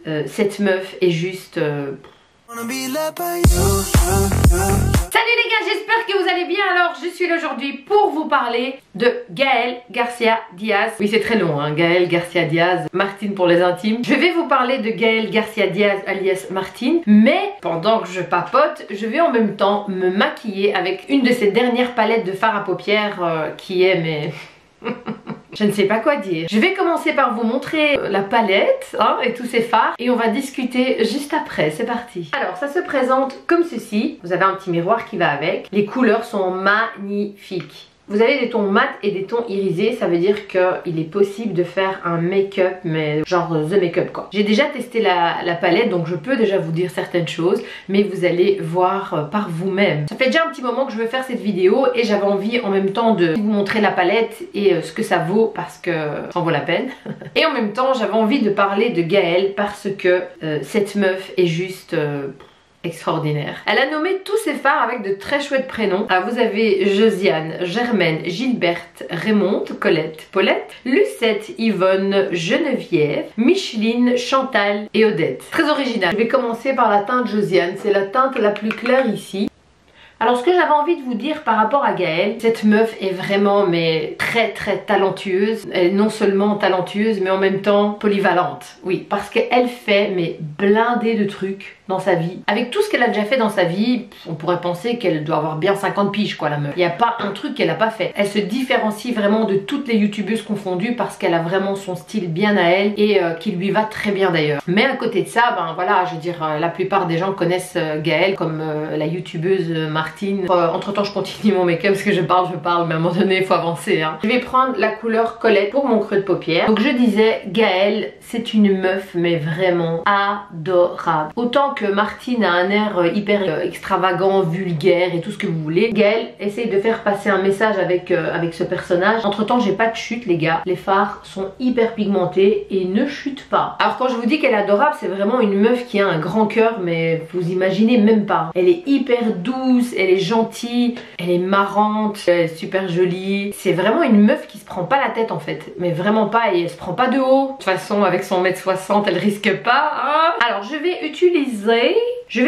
Cette meuf est juste... Salut les gars, j'espère que vous allez bien. Alors je suis là aujourd'hui pour vous parler de Gaël Garcia Diaz. Oui, c'est très long, hein, Gaël Garcia Diaz, Martine pour les intimes. Je vais vous parler de Gaël Garcia Diaz alias Martine, mais pendant que je papote, je vais en même temps me maquiller avec une de ces dernières palettes de fard à paupières qui est mais... Je ne sais pas quoi dire. Je vais commencer par vous montrer la palette hein, et tous ces fards et on va discuter juste après. C'est parti. Alors ça se présente comme ceci. Vous avez un petit miroir qui va avec. Les couleurs sont magnifiques. Vous avez des tons mat et des tons irisés, ça veut dire qu'il est possible de faire un make-up, mais genre the make-up quoi. J'ai déjà testé la palette, donc je peux déjà vous dire certaines choses, mais vous allez voir par vous-même. Ça fait déjà un petit moment que je veux faire cette vidéo et j'avais envie en même temps de vous montrer la palette et ce que ça vaut parce que ça en vaut la peine. Et en même temps j'avais envie de parler de Gaël parce que cette meuf est juste... extraordinaire. Elle a nommé tous ses fards avec de très chouettes prénoms. Alors vous avez Josiane, Germaine, Gilberte, Raymonde, Colette, Paulette, Lucette, Yvonne, Geneviève, Micheline, Chantal et Odette. Très original. Je vais commencer par la teinte Josiane. C'est la teinte la plus claire ici. Alors ce que j'avais envie de vous dire par rapport à Gaël, cette meuf est vraiment mais très talentueuse. Elle est non seulement talentueuse mais en même temps polyvalente. Oui, parce qu'elle fait mais blindé de trucs dans sa vie. Avec tout ce qu'elle a déjà fait dans sa vie, on pourrait penser qu'elle doit avoir bien 50 piges quoi la meuf. Il n'y a pas un truc qu'elle n'a pas fait. Elle se différencie vraiment de toutes les youtubeuses confondues parce qu'elle a vraiment son style bien à elle et qui lui va très bien d'ailleurs. Mais à côté de ça, ben voilà, je veux dire, la plupart des gens connaissent Gaël comme la youtubeuse Martine. Entre temps je continue mon make-up parce que je parle, mais à un moment donné il faut avancer hein. Je vais prendre la couleur Colette pour mon creux de paupière. Donc je disais, Gaël c'est une meuf mais vraiment adorable. Autant que Martine a un air hyper extravagant, vulgaire et tout ce que vous voulez, Gaël essaye de faire passer un message avec ce personnage. Entre temps j'ai pas de chute les gars, les fards sont hyper pigmentés et ne chutent pas. Alors quand je vous dis qu'elle est adorable, c'est vraiment une meuf qui a un grand cœur mais vous imaginez même pas. Elle est hyper douce, elle est gentille, elle est marrante, elle est super jolie. C'est vraiment une meuf qui se prend pas la tête en fait, mais vraiment pas, et elle se prend pas de haut. De toute façon avec son 1m60 elle risque pas hein. Alors je vais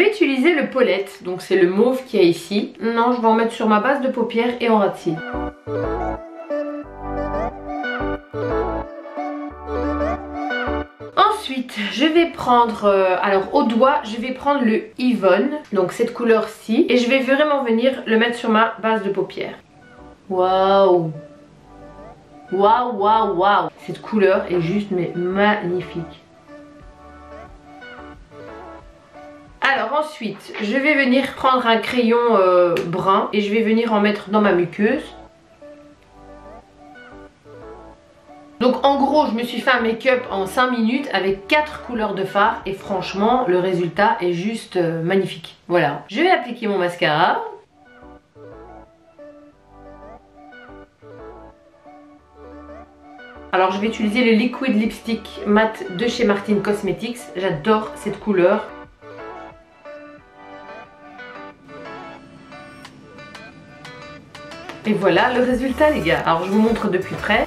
utiliser le Paulette, donc c'est le mauve qu'il y a ici. Non, je vais en mettre sur ma base de paupières et en ras de cils. Ensuite, je vais prendre, alors au doigt, je vais prendre le Yvonne, donc cette couleur-ci, et je vais vraiment venir le mettre sur ma base de paupières. Waouh! Waouh, waouh, waouh! Cette couleur est juste mais magnifique. Alors ensuite, je vais venir prendre un crayon brun et je vais venir en mettre dans ma muqueuse. Donc en gros, je me suis fait un make-up en 5 minutes avec 4 couleurs de fard et franchement, le résultat est juste magnifique. Voilà. Je vais appliquer mon mascara. Alors je vais utiliser le Liquid Lipstick Matte de chez Martine Cosmetics. J'adore cette couleur. Et voilà le résultat les gars. Alors je vous montre de plus près.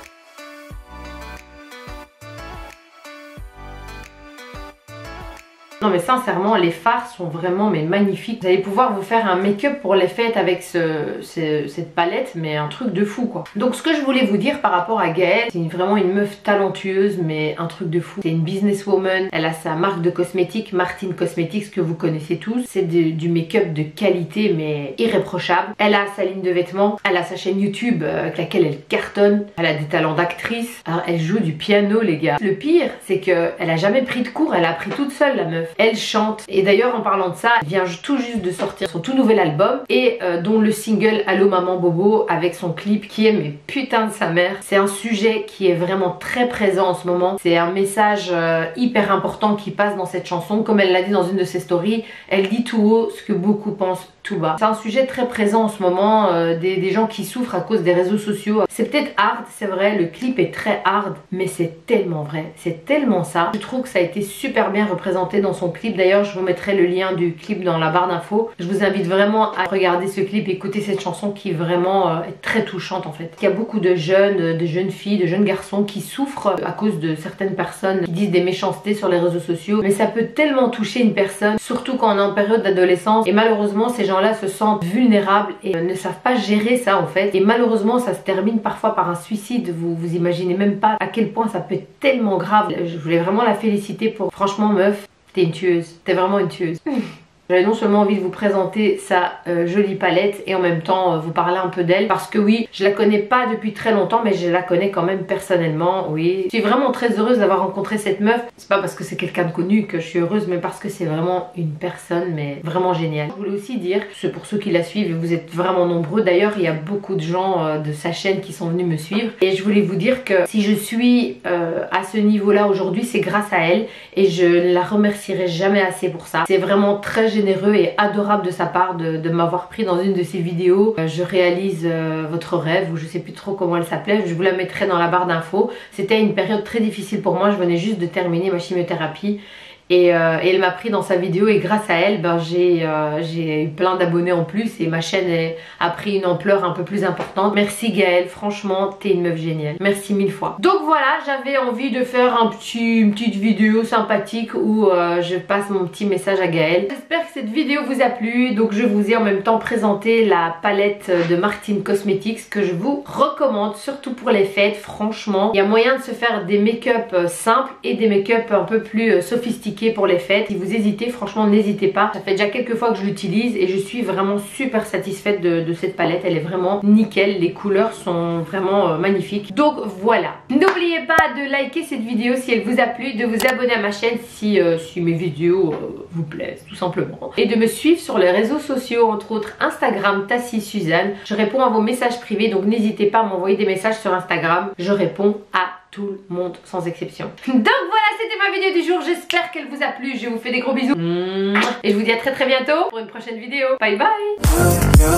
Non mais sincèrement les fards sont vraiment mais magnifiques. Vous allez pouvoir vous faire un make-up pour les fêtes avec cette palette, mais un truc de fou quoi. Donc ce que je voulais vous dire par rapport à Gaël, c'est vraiment une meuf talentueuse mais un truc de fou. C'est une businesswoman, elle a sa marque de cosmétiques, Martine Cosmetics que vous connaissez tous. C'est du make-up de qualité mais irréprochable. Elle a sa ligne de vêtements, elle a sa chaîne YouTube avec laquelle elle cartonne. Elle a des talents d'actrice. Alors elle joue du piano les gars. Le pire c'est qu'elle a jamais pris de cours, elle a appris toute seule la meuf. Elle chante et d'ailleurs en parlant de ça, elle vient tout juste de sortir son tout nouvel album et dont le single Allô Maman Bobo avec son clip qui est mais putain de sa mère. C'est un sujet qui est vraiment très présent en ce moment. C'est un message hyper important qui passe dans cette chanson. Comme elle l'a dit dans une de ses stories, elle dit tout haut ce que beaucoup pensent tout bas. C'est un sujet très présent en ce moment, des gens qui souffrent à cause des réseaux sociaux. C'est peut-être hard, c'est vrai, le clip est très hard, mais c'est tellement vrai, c'est tellement ça. Je trouve que ça a été super bien représenté dans son clip. D'ailleurs, je vous mettrai le lien du clip dans la barre d'infos. Je vous invite vraiment à regarder ce clip, écouter cette chanson qui vraiment est très touchante en fait. Il y a beaucoup de jeunes filles, de jeunes garçons qui souffrent à cause de certaines personnes qui disent des méchancetés sur les réseaux sociaux, mais ça peut tellement toucher une personne, surtout quand on est en période d'adolescence, et malheureusement ces gens-là se sentent vulnérables et ne savent pas gérer ça en fait, et malheureusement ça se termine parfois par un suicide. Vous imaginez même pas à quel point ça peut être tellement grave. Je voulais vraiment la féliciter pour, franchement meuf, t'es une tueuse, t'es vraiment une tueuse. J'avais non seulement envie de vous présenter sa jolie palette et en même temps vous parler un peu d'elle, parce que oui, je la connais pas depuis très longtemps, mais je la connais quand même personnellement, oui. Je suis vraiment très heureuse d'avoir rencontré cette meuf. C'est pas parce que c'est quelqu'un de connu que je suis heureuse, mais parce que c'est vraiment une personne mais vraiment géniale. Je voulais aussi dire, c'est pour ceux qui la suivent, et vous êtes vraiment nombreux d'ailleurs, il y a beaucoup de gens de sa chaîne qui sont venus me suivre, et je voulais vous dire que si je suis à ce niveau là aujourd'hui, c'est grâce à elle, et je la remercierai jamais assez pour ça. C'est vraiment très généreux et adorable de sa part de m'avoir pris dans une de ses vidéos. Je réalise votre rêve, ou je sais plus trop comment elle s'appelait, je vous la mettrai dans la barre d'infos. C'était une période très difficile pour moi, je venais juste de terminer ma chimiothérapie. Et elle m'a pris dans sa vidéo, et grâce à elle j'ai eu plein d'abonnés en plus, et ma chaîne a pris une ampleur un peu plus importante. Merci Gaëlle, franchement t'es une meuf géniale, merci 1000 fois. Donc voilà, j'avais envie de faire une petite vidéo sympathique où je passe mon petit message à Gaëlle. J'espère que cette vidéo vous a plu. Donc je vous ai en même temps présenté la palette de Martine Cosmetics que je vous recommande, surtout pour les fêtes. Franchement, il y a moyen de se faire des make-up simples et des make-up un peu plus sophistiqués pour les fêtes. Si vous hésitez, franchement n'hésitez pas. Ça fait déjà quelques fois que je l'utilise et je suis vraiment super satisfaite de cette palette. Elle est vraiment nickel, les couleurs sont vraiment magnifiques. Donc voilà, n'oubliez pas de liker cette vidéo si elle vous a plu, de vous abonner à ma chaîne si mes vidéos vous plaisent tout simplement, et de me suivre sur les réseaux sociaux, entre autres Instagram Tassie Suzanne. Je réponds à vos messages privés, donc n'hésitez pas à m'envoyer des messages sur Instagram, je réponds à tout le monde sans exception. Donc voilà, c'était ma vidéo du jour, j'espère qu'elle vous a plu, je vous fais des gros bisous et je vous dis à très bientôt pour une prochaine vidéo. Bye bye.